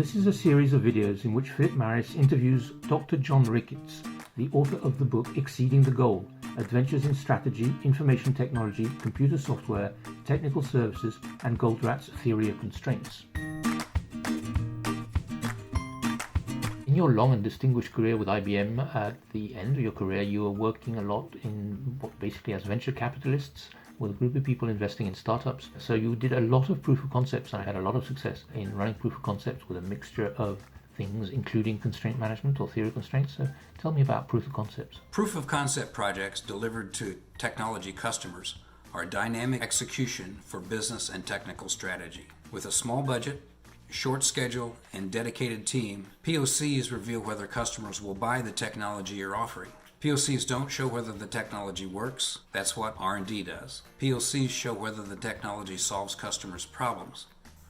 This is a series of videos in which Philip Maris interviews Dr. John Ricketts, the author of the book Exceeding the Goal: Adventures in Strategy, Information Technology, Computer Software, Technical Services, and Goldratt's Theory of Constraints. In your long and distinguished career with IBM, at the end of your career, you were working a lot in what basically as venture capitalists with a group of people investing in startups. So you did a lot of proof of concepts and had a lot of success in running proof of concepts with a mixture of things, including constraint management or theory of constraints. So tell me about proof of concepts. Proof of concept projects delivered to technology customers are dynamic execution for business and technical strategy. With a small budget, short schedule, and dedicated team, POCs reveal whether customers will buy the technology you're offering. POCs don't show whether the technology works. That's what R&D does. POCs show whether the technology solves customers' problems.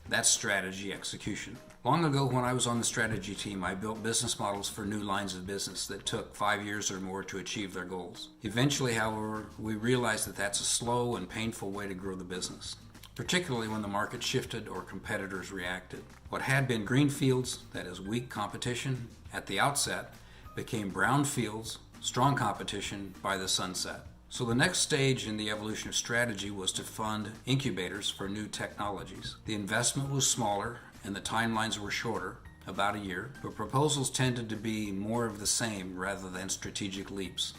That's strategy execution. Long ago, when I was on the strategy team, I built business models for new lines of business that took 5 years or more to achieve their goals. Eventually, however, we realized that that's a slow and painful way to grow the business, particularly when the market shifted or competitors reacted. What had been green fields, that is weak competition, at the outset, became brown fields, strong competition by the sunset. So the next stage in the evolution of strategy was to fund incubators for new technologies. The investment was smaller and the timelines were shorter, about a year, but proposals tended to be more of the same rather than strategic leaps.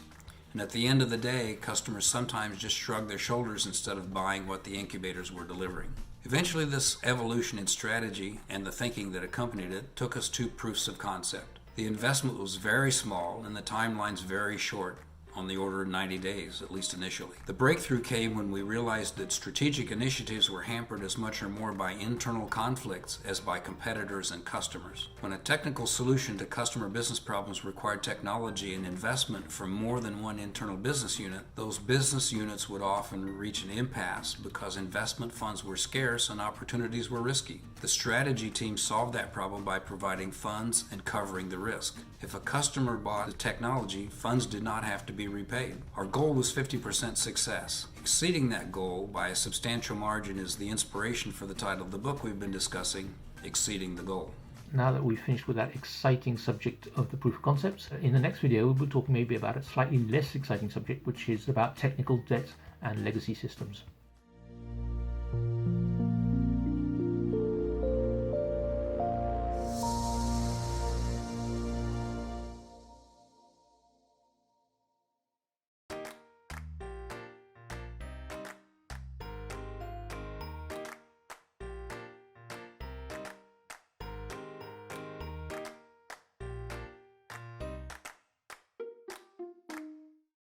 And at the end of the day, customers sometimes just shrugged their shoulders instead of buying what the incubators were delivering. Eventually, this evolution in strategy and the thinking that accompanied it took us to proofs of concept. The investment was very small and the timelines very short, on the order of 90 days, at least initially. The breakthrough came when we realized that strategic initiatives were hampered as much or more by internal conflicts as by competitors and customers. When a technical solution to customer business problems required technology and investment from more than one internal business unit, those business units would often reach an impasse because investment funds were scarce and opportunities were risky. The strategy team solved that problem by providing funds and covering the risk. If a customer bought the technology, funds did not have to be repaid. Our goal was 50% success. Exceeding that goal by a substantial margin is the inspiration for the title of the book we've been discussing, Exceeding the Goal. Now that we've finished with that exciting subject of the proof of concepts, in the next video we'll be talking maybe about a slightly less exciting subject, which is about technical debt and legacy systems.